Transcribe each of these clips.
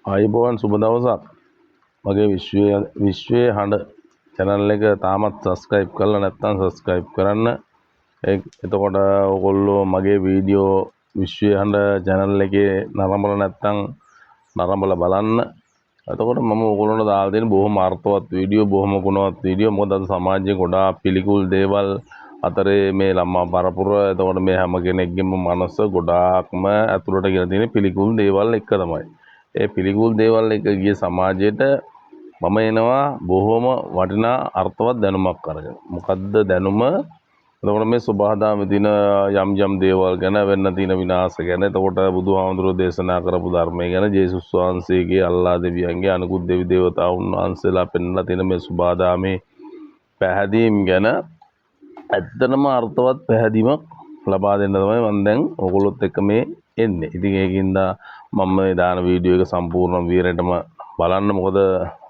ආයුබෝවන් සුබ දවසක්. මගේ විශ්වයේ හඬ channel එක තාමත් subscribe කරලා නැත්නම් subscribe කරන්න. එතකොට ඔයගොල්ලෝ මගේ වීඩියෝ විශ්වයේ හඬ channel එකේ නරඹලා නැත්නම් නරඹලා බලන්න. එතකොට මම ඔයගොල්ලන්ට දාලා තියෙන බොහොම අර්ථවත් වීඩියෝ, බොහොම ගුණවත් වීඩියෝ. මොකද අද සමාජයේ ගොඩාක් පිළිකුල් දේවල් අතරේ මේ ළමා පරපුර, එතකොට මේ හැම කෙනෙක්ගේම මනස ගොඩාක්ම ඇතුළට ගෙන තියෙන පිළිකුල් දේවල් එක තමයි. ඒ පිළිකුල් දේවල් එක ගිය සමාජයට මම එනවා බොහොම වටිනා අර්ථවත් දැනුමක් අරගෙන. මොකද්ද දැනුම? එතකොට මේ සබහාදාමේ තියෙන යම් දේවල් ගැන, වෙන්න තියෙන විනාශ ගැන, එතකොට බුදුහාමුදුරුවෝ දේශනා කරපු ධර්මය ගැන, ජේසුස් වහන්සේගේ, අල්ලා දෙවියන්ගේ, අනිකුත් දෙවි දේවතාවුන් වහන්සේලා පෙන්වලා තියෙන මේ සබහාදාමේ පැහැදීම් ගැන ඇත්තටම අර්ථවත් පැහැදීමක් ලබා දෙන්න තමයි මම දැන් ඔයගොල්ලොත් එක්ක මේ එන්නේ. ඉතින් ඒකින්ද මම මේ දාන වීඩියෝ එක සම්පූර්ණ විදිහටම බලන්න. මොකද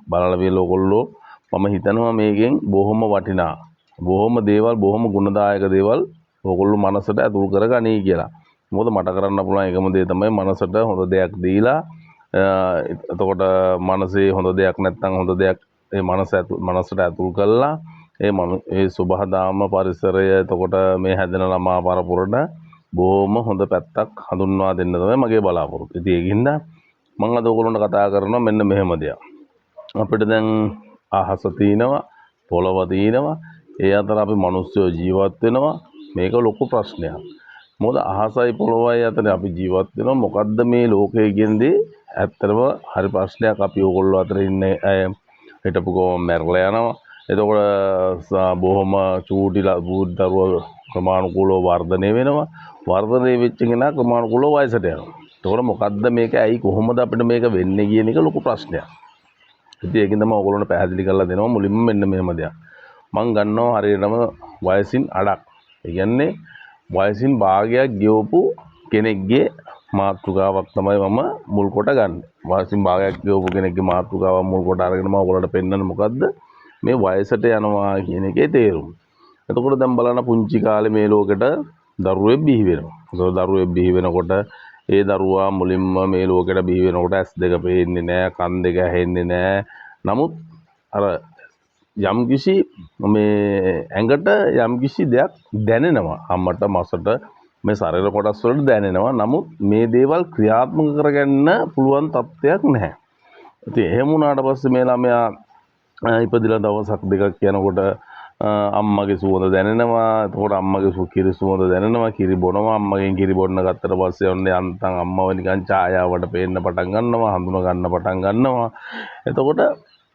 බලලා විල ඔයගොල්ලෝ මම හිතනවා මේකෙන් බොහොම වටිනා, බොහොම දේවල්, බොහොම ගුණදායක දේවල් ඔයගොල්ලෝ මනසට ඇතුල් කරගනී කියලා. මොකද මට කරන්න පුළුවන් එකම දේ තමයි මනසට හොඳ දෙයක් දීලා, එතකොට මනසේ හොඳ දෙයක් නැත්නම් හොඳ දෙයක් ඒ මනසට ඇතුල් කළා ඒ සුබහදාම පරිසරය, එතකොට මේ හැදෙන ළමා පරපුරට බොහොම හොඳ පැත්තක් හඳුන්වා දෙන්න තමයි මගේ බලාපොරොත්තු. ඉතින් ඒකින්ද මම අද ඔයගොල්ලන්ට කතා කරනවා මෙන්න මෙහෙම දෙයක්. අපිට දැන් අහස තියෙනවා, පොළව තියෙනවා, ඒ අතර අපි මිනිස්සු ජීවත් වෙනවා. මේක ලොකු ප්‍රශ්නයක්. මොකද අහසයි පොළොවයි අතර අපි ජීවත් වෙනවා. මොකද්ද මේ ලෝකයේ කියන්නේ? ඇත්තටම හරි ප්‍රශ්නයක්. අපි ඕගොල්ලෝ අතර ඉන්නේ අය හිටපු ගමන් මැරලා යනවා. එතකොට බොහොම චූටි දරුවෝ ක්‍රමානුකූලව වර්ධනය වෙනවා. වර්ධනය වෙච්ච කෙනා ක්‍රමානුකූලව වයසට යනවා. එතකොට මොකද්ද මේක? ඇයි කොහොමද අපිට මේක වෙන්නේ කියන එක ලොකු ප්‍රශ්නයක්. ඉතින් ඒකින්ද මම ඔයගොල්ලන්ට පැහැදිලි කරලා දෙනවා මුලින්ම මෙන්න මෙහෙම දෙයක්. මම ගන්නවා හරියටම වයසින් අඩක්. ඒ කියන්නේ වයසින් භාගයක් ගෙවපු කෙනෙක්ගේ මාතෘකාවක් තමයි මම මුල් කොට ගන්න. වයසින් භාගයක් ගෙවපු කෙනෙක්ගේ මාතෘකාවක් මුල් කොට අරගෙන මම ඔයගොල්ලන්ට පෙන්නන්නේ මොකද්ද? මේ වයසට යනවා කියන එකේ තේරුම. එතකොට දැන් බලන්න පුංචි කාලේ මේ ලෝකෙට දරුවෙක් බිහි වෙනවා. ඒතකොට දරුවෙක් බිහි වෙනකොට ඒ දරුවා මුලින්ම මේ ලෝකෙට බිහි වෙනකොට ඇස් දෙක පේන්නේ නැහැ, කන් දෙක ඇහෙන්නේ නැහැ. නමුත් අර යම්කිසි මේ ඇඟට යම්කිසි දෙයක් දැනෙනවා. අම්මට මසට මේ ශරීර කොටස් වලට දැනෙනවා. නමුත් මේ දේවල් ක්‍රියාත්මක කරගන්න පුළුවන් තත්ත්වයක් නැහැ. ඉතින් එහෙම වුණාට පස්සේ මේ ළමයා ඉපදිලා දවසක් දෙකක් යනකොට අම්මගේ සුවඳ දැනෙනවා. එතකොට අම්මගේ කිරි සුවඳ දැනෙනවා. කිරි බොනවා. අම්මගෙන් කිරි බොන්න ගත්තට පස්සේ ඔන්නේ අන්තම් අම්මව නිකන් ඡායාවට පේන්න පටන් ගන්නවා. හඳුන ගන්න පටන් ගන්නවා. එතකොට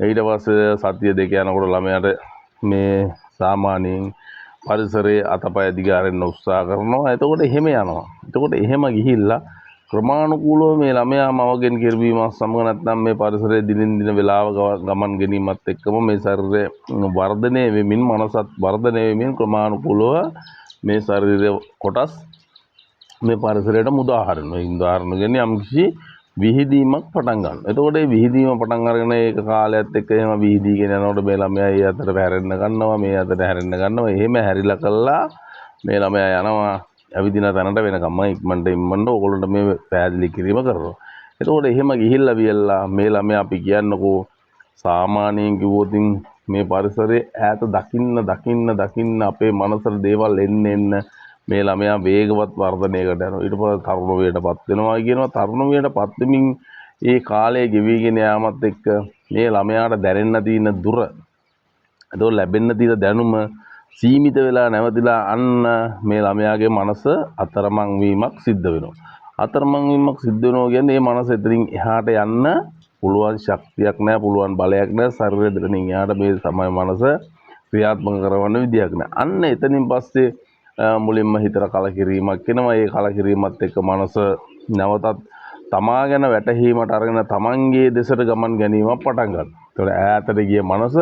ඊට පස්සේ සතිය දෙක යනකොට ළමයාට මේ සාමාන්‍යයෙන් පරිසරයේ අතපය දිගාරෙන්න උත්සාහ කරනවා. එතකොට එහෙම යනවා. එතකොට එහෙම ගිහිල්ලා ක්‍රමානුකූලව මේ ළමයා මවගෙන් කිරිබීමත් සමග නැත්නම් මේ පරිසරයේ දිනින් දින වේලාව ගමන් ගැනීමත් එක්කම මේ ශරීරය වර්ධනය වෙමින්, මනසත් වර්ධනය වෙමින් ක්‍රමානුකූලව මේ ශරීරයේ කොටස් මේ පරිසරයට මුදාහරිනවා. උදාහරණ කියන්නේ යම්කිසි විහිදීමක් පටන් ගන්නවා. එතකොට මේ විහිදීම පටන් අරගෙන ඒක කාලයත් එක්ක එහෙම විහිදීගෙන යනකොට මේ ළමයා ඒ අතට හැරෙන්න ගන්නවා, මේ අතට හැරෙන්න ගන්නවා. එහෙම හැරිලා කළා මේ ළමයා යනවා ඇවිදින තැනට වෙනකම්ම ඉක්මනට ඕගොල්ලන්ට මේ පැහැදිලි කිරීම කරනවා. එතකොට එහෙම ගිහිල්ලා වියල්ලා මේ ළමයා අපි කියන්නකෝ සාමාන්‍යයෙන් කිව්වොත් මේ පරිසරයේ ඈත දකින්න අපේ මනසට දේවල් එන්න මේ ළමයා වේගවත් වර්ධනයකට යනවා. ඊට පස්සේ තරුණ වයයටපත් වෙනවා කියනවා. තරුණ වයයටපත් වෙමින් ඒ කාලය ගෙවිගෙන යාමත් එක්ක මේ ළමයාට දැනෙන්න තියෙන දුර, එතකොට ලැබෙන්න තියෙන දැනුම සීමිත වෙලා නැවතිලා අන්න මේ ළමයාගේ මනස අතරමං වීමක් සිද්ධ වෙනවා. අතරමං වීමක් සිද්ධ වෙනවා කියන්නේ මේ මනස එතනින් එහාට යන්න පුළුවන් ශක්තියක් නැහැ, පුළුවන් බලයක් නැහැ. ශරීරය දෙතනින් එහාට මේ සමය මනස ක්‍රියාත්මක කරවන්න විදියක් නැහැ. අන්න එතනින් පස්සේ මුලින්ම හිතට කලකිරීමක් එනවා. ඒ කලකිරීමත් එක්ක මනස නැවතත් තමා ගැන වැටහීමට අරගෙන තමන්ගේ දෙසට ගමන් ගැනීමක් පටන් ගන්නවා. ඒතකොට ඈතට ගිය මනස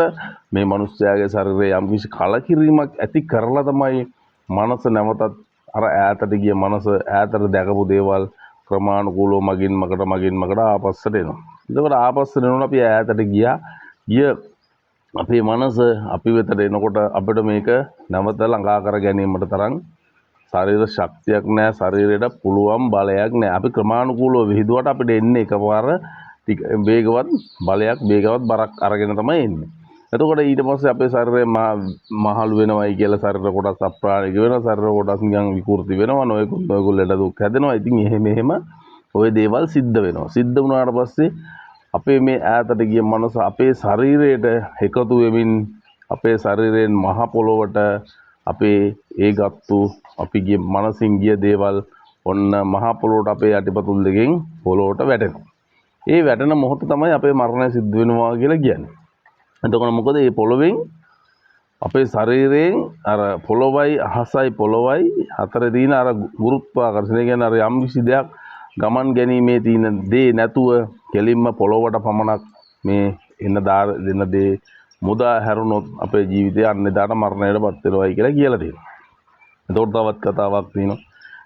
මේ මිනිස්යාගේ ශරීරයේ යම්කිසි කලකිරීමක් ඇති කරලා තමයි මනස නැවතත් අර ඈතට ගිය මනස ඈතට දැකපු දේවල් ක්‍රමානුකූලව මගින් මකට ආපස්සට එනවා. එතකොට ආපස්සට එනකොට අපි ඈතට ගිය අපේ මනස අපි වෙතට එනකොට අපිට මේක නැවත ළඟා කර ගැනීමට තරම් ශරීර ශක්තියක් නැහැ, ශරීරයට පුළුවන් බලයක් නැහැ. අපි ක්‍රමානුකූලව විහිදුවට අපිට එන්නේ එකපාර ටික වේගවත් බලයක් වේගවත් බරක් අරගෙන තමයි එන්නේ. එතකොට ඊට පස්සේ අපේ ශරීරය මහලු වෙනවයි කියලා ශරීර කොටස් අප්‍රාණික වෙනවා, ශරීර කොටස් නිකන් විකෘති වෙනවා, නොයෙකුත් ලෙඩ දුක් හැදෙනවා. ඉතින් එහෙම ওই දේවල් සිද්ධ වෙනවා. සිද්ධ වුණාට පස්සේ අපේ මේ ඈතට ගිය මනස අපේ ශරීරයට එකතු වෙමින් අපේ ශරීරයෙන් මහ පොළොවට අපේ ගත්තු අපි ගිය මනසින් ගිය දේවල් ඔන්න මහ පොළොවට අපේ යටිපතුල් දෙකෙන් පොළොවට වැටෙනවා. ඒ වැටෙන මොහොත තමයි අපේ මරණය සිද්ධ වෙනවා කියලා කියන්නේ. එතකොට මොකද මේ පොළොවෙන් අපේ ශරීරයෙන් අර පොළොවයි අහසයි පොළොවයි අතර තියෙන අර ගුරුත්වාකර්ෂණය කියන්නේ අර යම් කිසි දෙයක් ගමන් ගැනීමේ තියෙන දේ නැතුව කෙලින්ම පොළොවට පමණක් මේ එන දේ මුදා හැරුණොත් අපේ ජීවිතය අන්න එදාට මරණයටපත් වෙනවායි කියලා කියලා තියෙනවා. එතකොට තවත් කතාවක් තියෙනවා.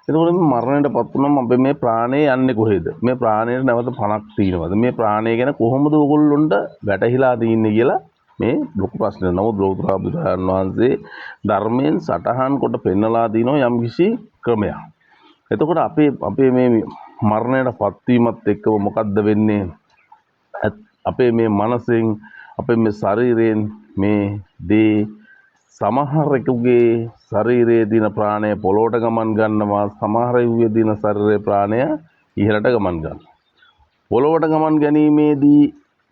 එතකොට මේ මරණයටපත් වුණාම අපේ මේ ප්‍රාණය යන්නේ කොහෙද? මේ ප්‍රාණයට නැවත පණක් තියෙනවද? මේ ප්‍රාණය ගැන කොහොමද ඕගොල්ලොන්ට වැටහිලා තින්නේ කියලා මේ ලොකු ප්‍රශ්නයක්. නමුත් ලෝතර බුදුරජාණන් වහන්සේ ධර්මයෙන් සටහන් කොට පෙන්නලා දිනෝ යම්කිසි ක්‍රමයක්. එතකොට අපේ මේ මරණයටපත් වීමත් එක්කම මොකද්ද වෙන්නේ? අපේ මේ මනසෙන් අපේ මේ ශරීරයෙන් මේ දේ සමහරෙකුගේ ශරීරයේ දින ප්‍රාණය පොළොවට ගමන් ගන්නවා, සමහරෙකුගේ දින ශරීරයේ ප්‍රාණය ඉහළට ගමන් ගන්නවා. පොළොවට ගමන් ගැනීමේදී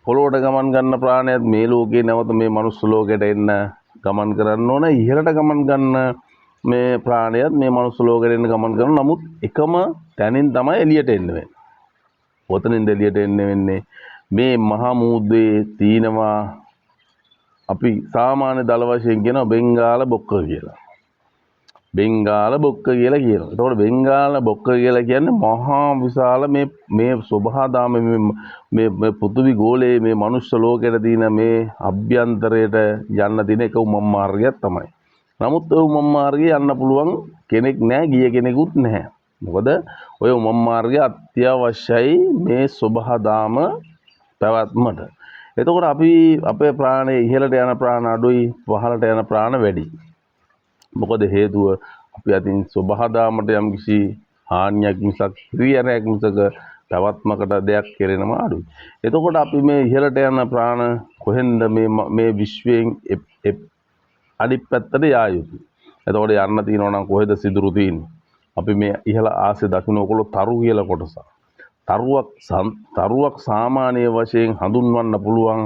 පොළොවට ගමන් ගන්න ප්‍රාණයත් මේ ලෝකේ නැවත මේ මනුස්ස ලෝකයට එන්න ගමන් කරන්න ඕන. ඉහළට ගමන් ගන්න මේ ප්‍රාණයත් මේ මනුස්ස ලෝකයට එන්න ගමන් කරනවා. නමුත් එකම තැනින් තමයි එළියට එන්න වෙන්නේ. ඔතනින්ද එළියට එන්න වෙන්නේ මේ මහා මූද්දේ තීනවා අපි සාමාන්‍ය දල වශයෙන් කියන බෙන්ගාල බොක්ක කියලා. බෙන්ගාල බොක්ක කියලා කියනවා. එතකොට බෙන්ගාල බොක්ක කියලා කියන්නේ මහා විශාල මේ සබහාදාම මේ පෘථිවි ගෝලයේ මේ මනුෂ්‍ය ලෝකයට තියෙන මේ අභ්‍යන්තරයට යන්න තියෙන එක උමම් මාර්ගයක් තමයි. නමුත් ඔය උමම් මාර්ගයේ යන්න පුළුවන් කෙනෙක් නැහැ, ගිය කෙනෙකුත් නැහැ. මොකද ඔය උමම් මාර්ගය අත්‍යවශ්‍යයි මේ සබහාදාම පැවැත්මට. එතකොට අපි අපේ ප්‍රාණය ඉහළට යන ප්‍රාණ අඩුයි, පහළට යන ප්‍රාණ වැඩි. මොකද හේතුව අපි අතින් සබහාදාමට යම් කිසි හානියක් මිසක් ක්‍රියාවක් මිසක පැවැත්මකට දෙයක් කෙරෙනවා අඩුයි. එතකොට අපි මේ ඉහළට යන ප්‍රාණ කොහෙන්ද මේ විශ්වයෙන් අනිත් පැත්තට යා යුතුයි. එතකොට යන්න තියෙනවා නම් කොහෙද සිදුරු තියෙන්නේ? අපි මේ ඉහළ ආසේ දකුණ ඔයගොල්ලෝ තරු කියලා කොටස. තරුවක් සාමාන්‍ය වශයෙන් හඳුන්වන්න පුළුවන්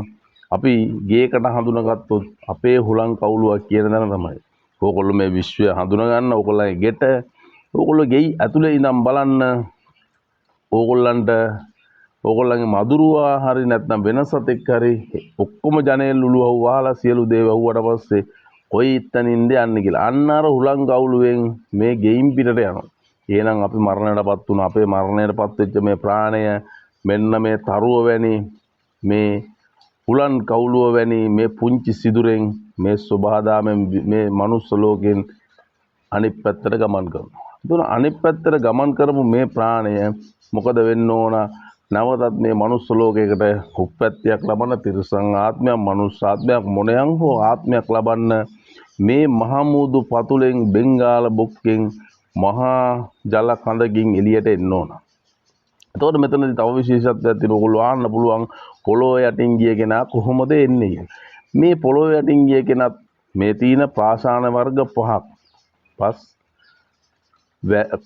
අපි ගේකට හඳුනගත්තොත් අපේ හුලං කවුලුවක් කියන දන තමයි. ඕගොල්ලෝ මේ විශ්වය හඳුන ගන්න ඕගොල්ලන්ගේ ගෙට ඕගොල්ලෝ ගෙයි ඇතුලේ ඉඳන් බලන්න ඕගොල්ලන්ගේ මදුරුවා හරි නැත්නම් වෙන සතෙක් හරි ඔක්කොම ජනේල් උළුව වහලා සියලු දේ වැහුවට පස්සේ කොයි ඉත්තනින්ද යන්නේ කියලා. අන්න අර හුලං කවුලුවෙන් මේ ගෙයින් පිටට යනවා. එහෙනම් අපි මරණයටපත් වුණා. අපේ මරණයටපත් වෙච්ච මේ ප්‍රාණය මෙන්න මේ තරුව වැනි මේ හුලන් කවුලුව වැනි මේ පුංචි සිදුරෙන් මේ සබහාදාමෙන් මේ මනුස්ස ලෝකෙන් අනිත් පැත්තට ගමන් කරනවා. එතන අනිත් පැත්තට ගමන් කරපු මේ ප්‍රාණය මොකද වෙන්න ඕන? නැවතත් මේ මනුස්ස ලෝකයකට උප්පත්තියක් ලබන තිරිසන් ආත්මයක්, මනුස්ස ආත්මයක්, මොණයන් හෝ ආත්මයක් ලබන්න මේ මහා මූදු පතුලෙන් බෙන්ගාල බොක්කෙන් මහා ජල කඳකින් එළියට එන්න ඕන. එතකොට මෙතනදී තව විශේෂත්වයක් තියෙනවා. ඔයගොල්ලෝ ආන්න පුළුවන් පොළොව යටින් ගිය කෙනා කොහොමද එන්නේ කියලා. මේ පොළොව යටින් ගිය කෙනත් මේ තියෙන පාෂාණ වර්ග පහක්.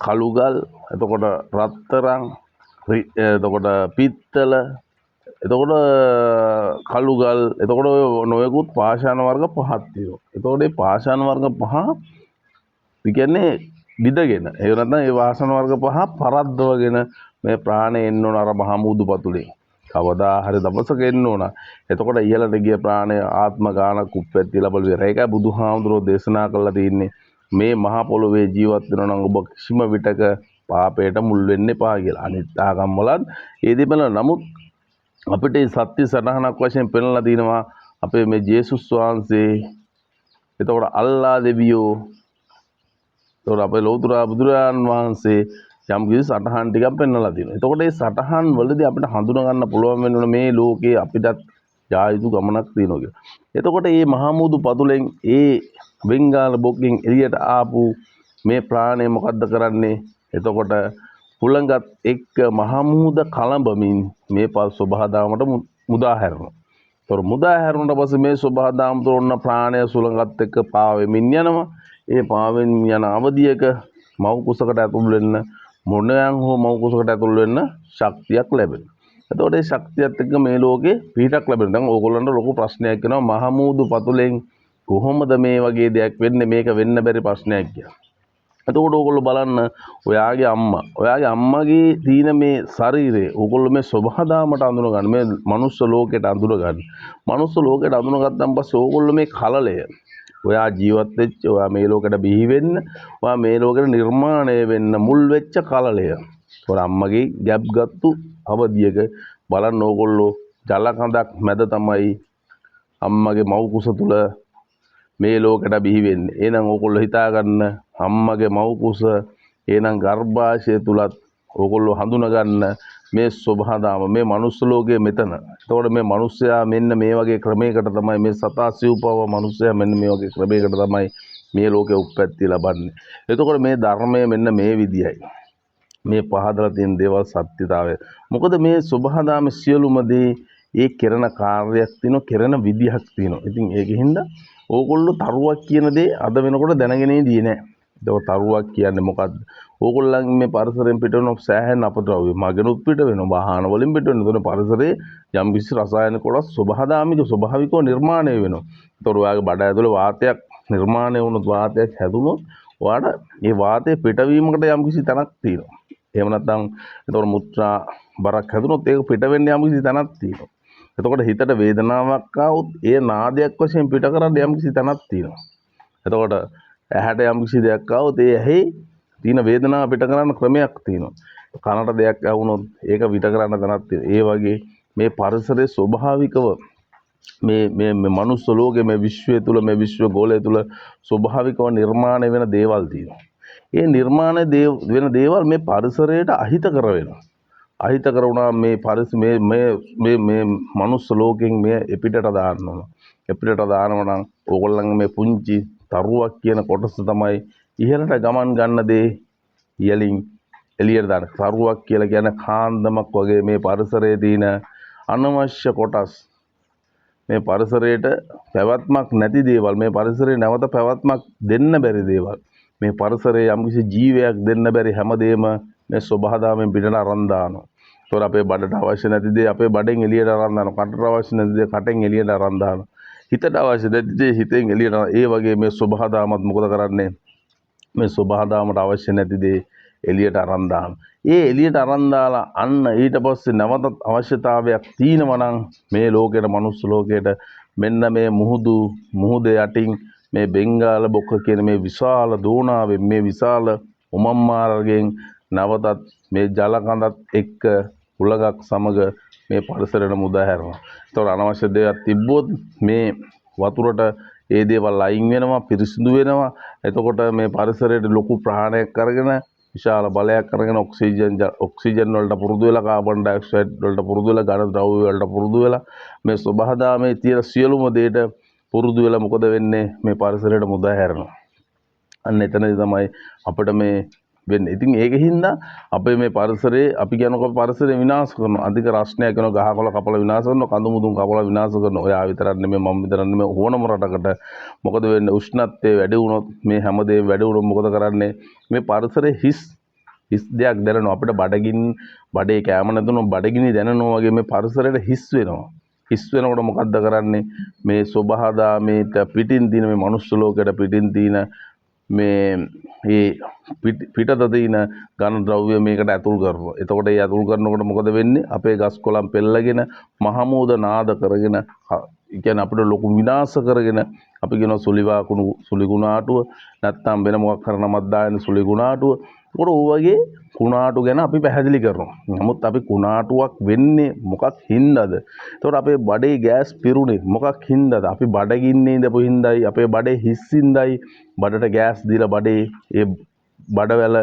කළුගල්, එතකොට රත්තරන්, එතකොට පිත්තල, එතකොට කළුගල්, එතකොට නොයෙකුත් පාෂාණ වර්ග පහක් තියෙනවා. එතකොට මේ පාෂාණ වර්ග පහ කියන්නේ විදගෙන ඒ නැත්නම් ඒ වාසන වර්ග පහ පරද්දවගෙන මේ ප්‍රාණය එන්න ඕන අර මහා මූදු පතුලේ. කවදා හරි දවසක එන්න ඕන. එතකොට ඉහළට ගිය ප්‍රාණය ආත්ම ගානක් උප්පැත්ති ලැබලු වෙර. ඒකයි බුදුහාමුදුරුවෝ දේශනා කළා තියෙන්නේ මේ මහා පොළොවේ ජීවත් වෙනවා නම් ඔබ කිසිම විටක පාපයට මුල් වෙන්න එපා කියලා. අනිත් ආගම් වලත් ඒ දෙපළ නමුත් අපිට සත්‍ය සටහනක් වශයෙන් පෙන්වලා දිනවා අපේ මේ ජේසුස් වහන්සේ. එතකොට අල්ලා දෙවියෝ, එතකොට අපේ ලෝතර බුදුරජාණන් වහන්සේ යම් කිසි සටහන් ටිකක් පෙන්වලා තියෙනවා. එතකොට මේ සටහන් වලදී අපිට හඳුනා ගන්න පුළුවන් වෙනවා මේ ලෝකේ අපිටත් ජායුතු ගමනක් තියෙනවා කියලා. එතකොට මේ මහා මූදු පතුලෙන් ඒ බෙන්ගාල බොක්කෙන් එළියට ආපු මේ ප්‍රාණය මොකද්ද කරන්නේ? එතකොට හුළඟත් එක්ක මහමුහුද කලඹමින් මේ සබහාදාමට මුදා හැරුණා. ඒතර මුදා හැරුණට පස්සේ මේ සබහාදාමට ඔන්න ප්‍රාණය සුළඟත් එක්ක පාවෙමින් යනවා. ඒ පාවෙමින් යන අවධියක මව් කුසකට ඇතුල් වෙන්න මොණයන් හෝ මව් කුසකට ඇතුල් වෙන්න ශක්තියක් ලැබෙනවා. එතකොට ඒ ශක්තියත් එක්ක මේ ලෝකේ පිහිටක් ලැබෙනවා. දැන් ඕගොල්ලන්ට ලොකු ප්‍රශ්නයක් එනවා මහමුදු පතුලෙන් කොහොමද මේ වගේ දෙයක් වෙන්නේ මේක වෙන්න බැරි ප්‍රශ්නයක් කියලා. එතකොට ඕගොල්ලෝ බලන්න ඔයාගේ අම්මගේ තියෙන මේ ශරීරය ඕගොල්ලෝ මේ සබහාදාමට අඳුන ගන්න මේ මනුස්ස ලෝකයට අඳුන ගන්න. මනුස්ස ලෝකයට අඳුන ගත්තන් පස්සේ ඕගොල්ලෝ මේ කලලය ඔයා ජීවත් වෙච්ච ඔයා මේ ලෝකෙට බිහි වෙන්න ඔයා මේ ලෝකෙට නිර්මාණය වෙන්න මුල් වෙච්ච කලලය. ඒතොර අම්මගේ ගැප් ගත්තු අවධියක බලන්න ඕගොල්ලෝ ජල කඳක් මැද තමයි අම්මගේ මව් කුස තුල මේ ලෝකෙට බිහි වෙන්නේ. එහෙනම් ඕගොල්ලෝ හිතා ගන්න අම්මගේ මව් කුස එහෙනම් ගර්භාෂය තුලත් ඕගොල්ලෝ හඳුනා ගන්න මේ සබහාදාම මේ මනුස්ස ලෝකයේ මෙතන. එතකොට මේ මිනිස්සයා මෙන්න මේ වගේ ක්‍රමයකට තමයි මේ සතා සිව්පව මිනිස්සයා මෙන්න මේ වගේ ක්‍රමයකට තමයි මේ ලෝකේ උප්පත්ති ලබන්නේ. එතකොට මේ ධර්මය මෙන්න මේ විදියයි. මේ පහදලා තියෙන දේවල් සත්‍යතාවය. මොකද මේ සබහාදාම සියලුම දේ ඒ කරන කාර්යයක් තියෙනවා, කරන විදිහක් තියෙනවා. ඉතින් ඒකින්ද ඕගොල්ලෝ තරුවක් කියන දේ අද වෙනකොට දැනගෙන ඉදී නෑ. ඒක තරුවක් කියන්නේ මොකද්ද? ඕගොල්ලන්ගේ මේ පරිසරයෙන් පිට වෙන සෑහෙන අපද්‍රව්‍ය මගෙනුත් පිට වෙනවා. වාහන වලින් පිට වෙනවා. ඒතන පරිසරයේ යම් කිසි රසායනික කොටස් ස්වභාවිකව නිර්මාණය වෙනවා. ඒතර ඔයාගේ බඩ ඇතුලේ වාතයක් නිර්මාණය වුණොත් වාතයක් හැදුනොත් ඔයාට මේ වාතය පිටවීමකට යම් කිසි තැනක් තියෙනවා. එහෙම නැත්නම් ඒතර මුත්‍රා බරක් හැදුනොත් ඒක පිට වෙන්න යම් කිසි තැනක් තියෙනවා. එතකොට හිතට වේදනාවක් ආවොත් ඒ නාදයක් වශයෙන් පිට කරන්න යම් කිසි තැනක් තියෙනවා. එතකොට ඇහැට යම් කිසි දෙයක් ආවොත් ඒ ඇහි තියෙන වේදනාව පිට කරන්න ක්‍රමයක් තියෙනවා. කනට දෙයක් ඇහුනොත් ඒක පිට කරන්න තැනක් තියෙනවා. ඒ වගේ මේ පරිසරයේ ස්වභාවිකව මේ මනුස්ස ලෝකයේ මේ විශ්වය තුල මේ විශ්ව ගෝලය තුල ස්වභාවිකව නිර්මාණය වෙන දේවල් තියෙනවා. ඒ නිර්මාණය වෙන දේවල් මේ පරිසරයට අහිතකර වෙනවා. අහිතකර වුණා මේ මේ මනුස්ස ලෝකෙන් මේ එපිටට දාන්න ඕන. එපිටට දානවා නම් ඕගොල්ලන්ගේ මේ පුංචි තරුවක් කියන කොටස තමයි ඉහළට ගමන් ගන්න දේ ඉහළින් එළියට දාන. තරුවක් කියලා කියන්නේ කාන්දමක් වගේ මේ පරිසරයේ තියෙන අනවශ්‍ය කොටස් මේ පරිසරයට පැවැත්මක් නැති දේවල් මේ පරිසරේ නැවත පැවැත්මක් දෙන්න බැරි දේවල් මේ පරිසරයේ යම්කිසි ජීවයක් දෙන්න බැරි හැමදේම මේ සබහාදාමෙන් පිටට අරන් දානවා. ඒතොර අපේ බඩට අවශ්‍ය නැති දේ අපේ බඩෙන් එළියට අරන් දානවා. කටට අවශ්‍ය නැති දේ කටෙන් එළියට අරන් දානවා. හිතට අවශ්‍ය නැති දේ හිතෙන් එළියට අරන්. ඒ වගේ මේ සබහාදාමත් මොකද කරන්නේ? මේ සබහාදාමට අවශ්‍ය නැති දේ එළියට අරන් දානවා. ඒ එළියට අරන් දාලා අන්න ඊට පස්සේ නැවත අවශ්‍යතාවයක් තියෙනවා නම් මේ ලෝකෙට මනුස්ස ලෝකෙට මෙන්න මේ මුහුද යටින් මේ බෙන්ගාල බොක්ක කියන මේ විශාල දෝනාවෙන් මේ විශාල උමම් මාර්ගයෙන් නැවතත් මේ ජල කඳත් එක්ක උලගක් සමග මේ පරිසරයට මුදා හැරෙනවා. ඒතකොට අනවශ්‍ය දේවල් තිබ්බොත් මේ වතුරට ඒ දේවල් අයින් වෙනවා, පිරිසිදු වෙනවා. එතකොට මේ පරිසරයට ලොකු ප්‍රහාණයක් අරගෙන විශාල බලයක් අරගෙන ඔක්සිජන් වලට පුරුදු වෙලා කාබන් ඩයොක්සයිඩ් වලට පුරුදු වෙලා ඝන ද්‍රව්‍ය වලට පුරුදු වෙලා මේ සබහාදාමේ තියෙන සියලුම දේට පුරුදු වෙලා මොකද වෙන්නේ? මේ පරිසරයට මුදා හැරෙනවා. අන්න එතනදී තමයි අපිට මේ වෙන්නේ. ඉතින් ඒකින්ද අපේ මේ පරිසරයේ අපි කියනකොට පරිසරය විනාශ කරනවා. අධික රස්නයක් වෙනවා, ගහකොළ කපලා විනාශ කරනවා, කඳු මුදුන් කපලා විනාශ කරනවා. ඔයා විතරක් නෙමෙයි මම විතරක් නෙමෙයි ඕනම රටකට මොකද වෙන්නේ? උෂ්ණත්වය වැඩි වුණොත් මේ හැමදේම වැඩි වුණොත් මොකද කරන්නේ? මේ පරිසරයේ හිස් දෙයක් දැනෙනවා. අපිට බඩේ කැම නැතුනොත් බඩගිනි දැනෙනවා වගේ මේ පරිසරයට හිස් වෙනවා. හිස් වෙනකොට මොකද්ද කරන්නේ? මේ සබහාදාමේට පිටින් තියෙන මේ මනුස්ස ලෝකයට පිටින් තියෙන මේ පිටත තියෙන ඝන ද්‍රව්‍ය මේකට ඇතුල් කරනවා. එතකොට ඒ ඇතුල් කරනකොට මොකද වෙන්නේ? අපේ ගස් කොළන් පෙළගෙන මහමෝද නාද කරගෙන කියන්නේ අපිට ලොකු විනාශ කරගෙන අපි කියනවා සුලි ගුණාටුව නැත්තම් වෙන මොකක් කරන නමක් දාගෙන සුලි ගුණාටුව. ඒකට ඕ වගේ කුණාටු ගැන අපි පැහැදිලි කරනවා. නමුත් අපි කුණාටුවක් වෙන්නේ මොකක් හින්දාද? ඒතකොට අපේ බඩේ ගෑස් පිරුණේ මොකක් හින්දාද? අපි බඩගින්නේ ඉඳපු හින්දායි, අපේ බඩේ හිස්සින්දායි බඩට ගෑස් දීලා බඩේ ඒ බඩවැල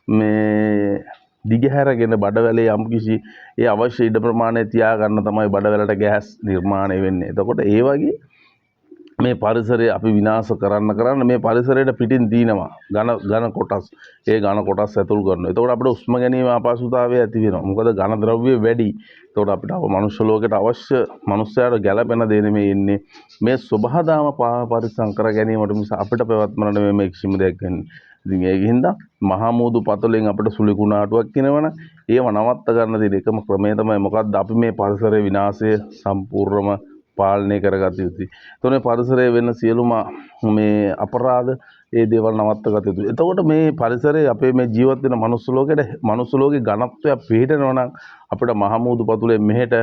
මේ දිගහැරගෙන බඩවැලේ යම්කිසි ඒ අවශ්‍ය ඉඩ ප්‍රමාණය තියාගන්න තමයි බඩවැලට ගෑස් නිර්මාණය වෙන්නේ. එතකොට ඒ වගේ මේ පරිසරය අපි විනාශ කරන්න මේ පරිසරයට පිටින් තියෙනවා ඝන කොටස්. ඒ ඝන කොටස් ඇතුල් කරනවා. එතකොට අපිට උස්ම ගැනීම අපහසුතාවය ඇති වෙනවා. මොකද ඝන ද්‍රව්‍ය වැඩි. එතකොට අපිට මනුෂ්‍ය ලෝකයට අවශ්‍ය මනුස්සයාට ගැළපෙන දේ නෙමෙයි ඉන්නේ. මේ සබහාදාම පරිසම් කර ගැනීමට මිස අපිට පැවැත්මට නෙමෙයි මේ කිසිම දෙයක් ගන්න. ඉතින් ඒකින්ද මහා මූදු පතලෙන් අපිට සුළි කුණාටුවක් කියනවනම් ඒව නවත්ත ගන්න තියෙන එකම ක්‍රමය තමයි මොකක්ද අපි මේ පරිසරයේ විනාශය සම්පූර්ණම පාලනය කරගත යුතුයි. එතකොට මේ පරිසරයේ වෙන සියලුම මේ අපරාධ ඒ දේවල් නවත්ත ගත යුතුයි. එතකොට මේ පරිසරයේ අපේ මේ ජීවත් වෙන මනුස්ස ලෝකේ ඝනත්වය පිළිහෙනවා නම් අපිට මහමූදු පතුලේ මෙහෙට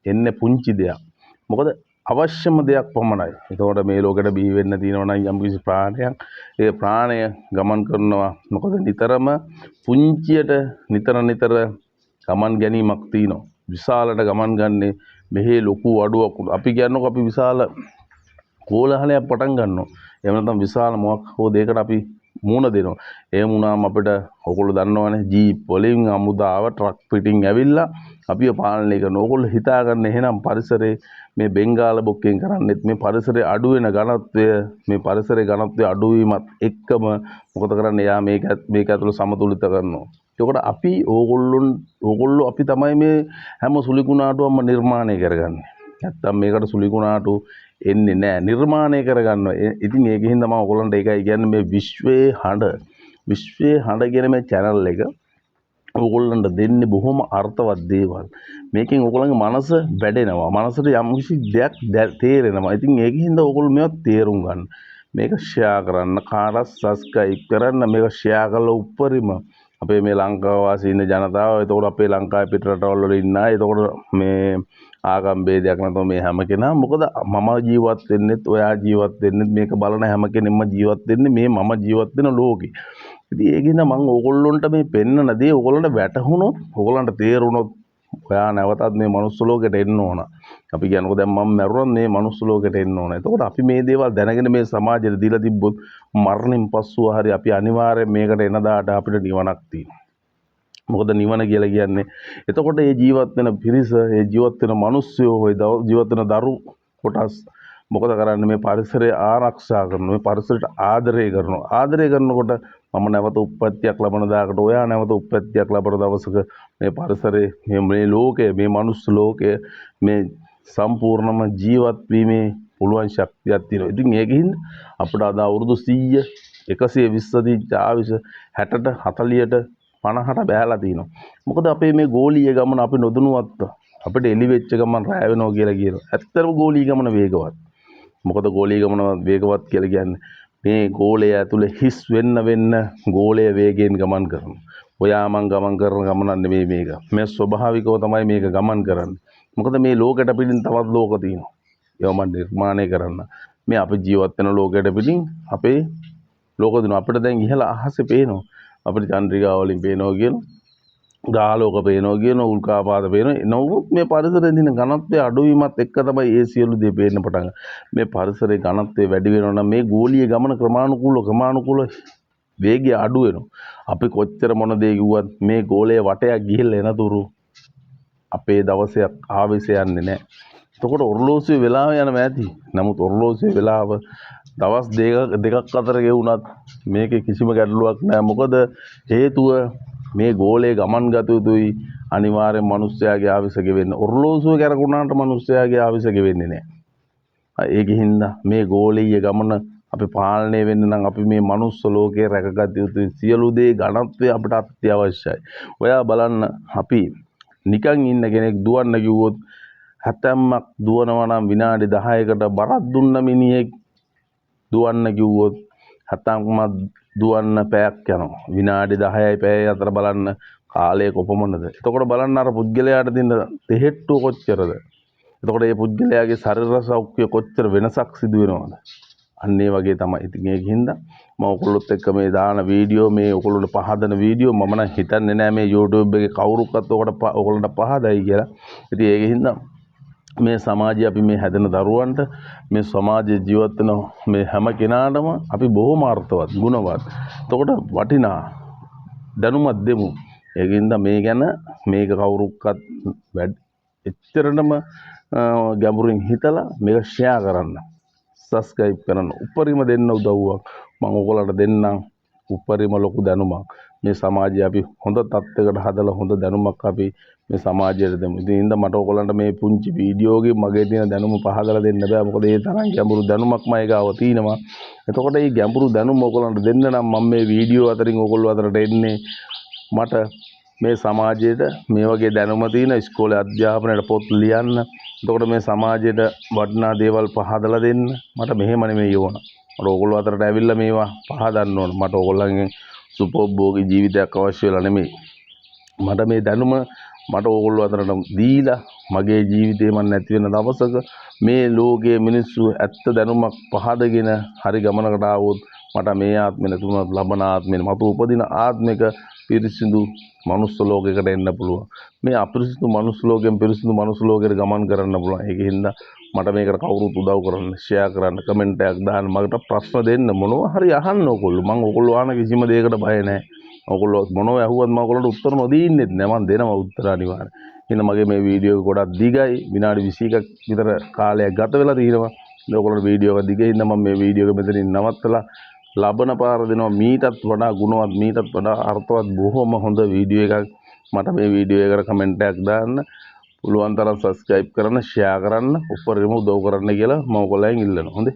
එන්නේ පුංචි දෙයක්. මොකද අවශ්‍යම දෙයක් පමණයි. එතකොට මේ ලෝකෙට බිහි වෙන්න තියෙනවා නම් යම්කිසි ප්‍රාණයක් ඒ ප්‍රාණය ගමන් කරනවා. මොකද නිතරම පුංචියට නිතර ගමන් ගැනීමක් තියෙනවා. විශාලට ගමන් ගන්නේ මෙහි ලොකු අඩුවක් අපි කියන්නකො අපි විශාල කෝලහලයක් පටන් ගන්නවා. එහෙම නැත්නම් විශාල මොකක් හෝ දෙයකට අපි මුණ දෙනවා. එහෙම වුණාම අපිට ඔයගොල්ලෝ දන්නවනේ ජීප් වලින් අමුදාව ට්‍රක් පිටින් ඇවිල්ලා අපිව පාලනය කරනවා. ඔයගොල්ලෝ හිතාගන්න එහෙනම් පරිසරයේ මේ බෙන්ගාල බොක්කෙන් කරන්නේත් මේ පරිසරයේ අඩු වෙන ඝනත්වය මේ පරිසරයේ ඝනත්වය අඩු වීමත් එක්කම මොකද කරන්නේ? යා මේක ඇතුළේ සමතුලිත කරනවා. එතකොට අපි ඕගොල්ලෝ අපි තමයි මේ හැම සුළි කුණාටුවක්ම නිර්මාණය කරගන්නේ. නැත්තම් මේකට සුළි කුණාටු එන්නේ නැහැ. නිර්මාණය කරගන්නවා. ඉතින් ඒකෙන් තමයි ඕගොල්ලන්ට ඒකයි කියන්නේ මේ විශ්වයේ හඬ කියන මේ channel එක ඕගොල්ලන්ට දෙන්නේ බොහොම අර්ථවත් දේවල්. මේකෙන් ඕගොල්ලන්ගේ මනස වැඩෙනවා. මනසට යම්කිසි දෙයක් තේරෙනවා. ඉතින් ඒකෙන්ද ඕගොල්ලෝ මේවා තේරුම් ගන්න. මේක ෂෙයා කරන්න, කාටත් සබ්ස්ක්‍රයිබ් කරන්න, මේක ෂෙයා කරලා උපරිම අපේ මේ ලංකාව වාසී ඉන්න ජනතාව එතකොට අපේ ලංකාවේ පිට රටවල් වල ඉන්න අය එතකොට මේ ආගම් ભેදයක් නැතුව මේ හැම කෙනා මොකද මම ජීවත් වෙන්නෙත් ඔයා ජීවත් වෙන්නෙත් මේක බලන හැම කෙනෙක්ම ජීවත් වෙන්නේ මේ මම ජීවත් වෙන ලෝකේ. ඉතින් ඒකින්ද මම ඕගොල්ලොන්ට මේ පෙන්නන දේ ඕගොල්ලන්ට වැටහුණොත් ඕගොල්ලන්ට තේරුණොත් ඔයා නැවතත් මේ මනුස්ස ලෝකෙට එන්න ඕන. අපි කියනකොට දැන් මම මැරුණොත් මේ මනුස්ස ලෝකෙට එන්න ඕන. එතකොට අපි මේ දේවල් දැනගෙන මේ සමාජයට දීලා තිබ්බොත් මරණින් පස්සුව හරි අපි අනිවාර්යයෙන් මේකට එන දාට අපිට නිවනක් තියෙනවා. මොකද නිවන කියලා කියන්නේ එතකොට මේ ජීවත් වෙන පිරිස, මේ ජීවත් වෙන මිනිස්සුયો, ජීවත් වෙන දරු කොටස් මොකද කරන්නේ? මේ පරිසරය ආරක්ෂා කරනවා. මේ පරිසරයට ආදරය කරනවා. ආදරය කරනකොට මම නැවත උප්පත්තියක් ලබන දායකට ඔයා නැවත උප්පත්තියක් ලබන දවසක මේ පරිසරයේ මේ ලෝකය, මේ මනුස්ස ලෝකය මේ සම්පූර්ණම ජීවත් වීමේ පුළුවන් ශක්තියක් තියෙනවා. ඉතින් ඒකින් අපිට අද අවුරුදු 100 120 දීච්ච ආවිෂ 60ට 40ට 50ට බෑලා තිනවා. මොකද අපේ මේ ගෝලීය ගමන අපි නොදනුවත් අපිට එලි වෙච්ච ගමන් රැ වෙනවා කියලා කියනවා. ඇත්තටම ගෝලීය ගමන වේගවත්. මොකද ගෝලීය ගමන වේගවත් කියලා කියන්නේ මේ ගෝලය ඇතුලේ හිස් වෙන්න ගෝලය වේගයෙන් ගමන් කරනවා. ඔයා මං ගමන් කරන ගමන නෙමෙයි මේක. මේ ස්වභාවිකව තමයි මේක ගමන් කරන්නේ. මොකද මේ ලෝකෙට පිටින් තවත් ලෝක තියෙනවා. ඒවා මම නිර්මාණය කරන්න. මේ අපි ජීවත් වෙන ලෝකෙට පිටින් අපේ ලෝක දිනවා. අපිට දැන් ඉහළ අහසේ පේනවා. අපිට චන්ද්‍රිකා වලින් පේනවා කියන ග්‍රහලෝක පේනවා කියන උල්කාපාත පේනවා. නමුත් මේ පරිසරයේ දින ඝනත්වයේ අඩුවීමත් එක්ක තමයි ඒ සියලු දේ පේන්න පටන් මේ පරිසරයේ ඝනත්වය වැඩි වෙනවා නම් මේ ගෝලීය ගමන ක්‍රමානුකූල වේගය අඩු වෙනවා. අපි කොච්චර මොන දේ කිව්වත් මේ ගෝලයේ වටයක් ගිහිල්ලා එනතුරු අපේ දවසයක් ආවෙස යන්නේ නැහැ. එතකොට ඔර්ලෝසුවේ වෙලාව යනවා ඇති. නමුත් ඔර්ලෝසුවේ වෙලාව දවස් දෙකක් අතර ගෙවුණත් මේකේ කිසිම ගැටලුවක් නැහැ. මොකද හේතුව මේ ගෝලයේ ගමන් ගත යුතුයි. අනිවාර්යෙන් මිනිස්යාගේ ආවිස ගෙවෙන්න. ඔර්ලෝසුව කරකුණාට මිනිස්යාගේ ආවිස ගෙවෙන්නේ නැහැ. ඒකින් මේ ගෝලීය ගමන අපි පාලනය වෙන්න නම් අපි මේ මනුස්ස ලෝකේ රැකගත යුතුයි. සියලු දේ ඝනත්වය අපිට අත්‍යවශ්‍යයි. ඔයා බලන්න අපි නිකන් ඉන්න කෙනෙක් දුවන්න කිව්වොත් හැතැම්මක් දුවනවා නම් විනාඩි 10කට බරක් දුන්න මිනිහෙක් දුවන්න කිව්වොත් හැතැම්මක් දුවන්න පැයක් යනවා. විනාඩි 10යි පැය අතර බලන්න කාලය කොපමණද? එතකොට බලන්න අර පුද්ගලයාට දෙන තෙහෙට්ටුව කොච්චරද? එතකොට මේ පුද්ගලයාගේ ශරීර සෞඛ්‍ය කොච්චර වෙනසක් සිදු වෙනවද? අන්න ඒ වගේ තමයි. ඉතින් ඒකින්ද මම ඔයගොල්ලොත් එක්ක මේ දාන වීඩියෝ මේ ඔයගොල්ලොන්ට පහදන වීඩියෝ මම නම් හිතන්නේ නැහැ මේ YouTube එකේ කවුරුක්වත් ඔයගොල්ලන්ට පහදයි කියලා. ඉතින් ඒකින්ද මේ සමාජයේ අපි මේ හැදෙන දරුවන්ට මේ සමාජයේ ජීවත් වෙන මේ හැම කෙනාටම අපි බොහොම අර්ථවත් ගුණවත්. එතකොට වටිනා දැනුමක් දෙමු. ඒකින්ද මේ ගැන මේක කවුරුක්වත් එච්චරටම ගැඹුරින් හිතලා මේක ෂෙයා කරන්න. subscribe කරන්න. උපරිම දෙන්න උදව්වක් මම ඔයගොල්ලන්ට දෙන්නම්. උපරිම ලොකු දැනුමක්. මේ සමාජය අපි හොඳ තත්ත්වයකට හදලා හොඳ දැනුමක් අපි මේ සමාජයට දෙමු. ඉතින් ඉතින් මට ඔයගොල්ලන්ට මේ පුංචි වීඩියෝ එකේ මගේ තියෙන දැනුම පහදලා දෙන්න බෑ. මොකද ඒ තරම් ගැඹුරු දැනුමක් මම ගාව තියෙනවා. එතකොට මේ ගැඹුරු දැනුම ඔයගොල්ලන්ට දෙන්න නම් මම මේ වීඩියෝ අතරින් ඔයගොල්ලෝ අතරට එන්නේ මට මේ සමාජයට මේ වගේ දැනුම තියෙන ඉස්කෝලේ අධ්‍යාපනයට පොත් ලියන්න. එතකොට මේ සමාජයට වටිනා දේවල් පහදලා දෙන්න. මට මෙහෙම නෙමෙයි ඕන. මට ඔයගොල්ලෝ අතරට ඇවිල්ලා මේවා පහදන්න ඕන. මට ඔයගොල්ලන්ගෙන් සුපෝභෝගී ජීවිතයක් අවශ්‍ය වෙලා නෙමෙයි. මට මේ දැනුම මට ඕගොල්ලෝ අතරට දීලා මගේ ජීවිතේ මම නැති වෙන දවසක මේ ලෝකයේ මිනිස්සු ඇත්ත දැනුමක් පහදගෙන හරි ගමනකට ආවොත් මට මේ ආත්මෙ නැතුණත් ලබන ආත්මෙ මතු උපදින ආත්මික පිරිසිදු මනුස්ස ලෝකයකට එන්න පුළුවන්. මේ අපිරිසිදු මනුස්ස ලෝකයෙන් පිරිසිදු මනුස්ස ලෝකයට ගමන් කරන්න පුළුවන්. ඒකින්ද මට මේකට කවුරුත් උදව් කරන්න, ෂෙයා කරන්න, කමෙන්ට් එකක් දාන්න, මකට ප්‍රශ්න දෙන්න, මොනවා හරි අහන්න ඕගොල්ලෝ. මම ඕගොල්ලෝ අහන කිසිම දෙයකට බය නැහැ. ඔයගොල්ලෝ මොනවා ඇහුවත් මම ඔයගොල්ලන්ට උත්තර නොදීන්නෙත් නෑ. මම දෙනවා උත්තර අනිවාර්යයෙන්. එහෙනම් මගේ මේ වීඩියෝ එක ගොඩක් දිගයි. විනාඩි 21ක් විතර කාලයක් ගත වෙලා තියෙනවා. ඔයගොල්ලන්ට වීඩියෝ එක දිගේ ඉන්න මම මේ වීඩියෝ එක මෙතනින් නවත්තලා ලබන පාර දෙනවා මීටත් වඩා ගුණවත් මීටත් වඩා අර්ථවත් බොහොම හොඳ වීඩියෝ එකක්. මට මේ වීඩියෝ එකට කමෙන්ට් එකක් දාන්න. පුළුවන් තරම් subscribe කරන්න, share කරන්න, උපරිම උදව් කරන්න කියලා මම ඔයගොල්ලන්ගෙන් ඉල්ලනවා. හොඳේ.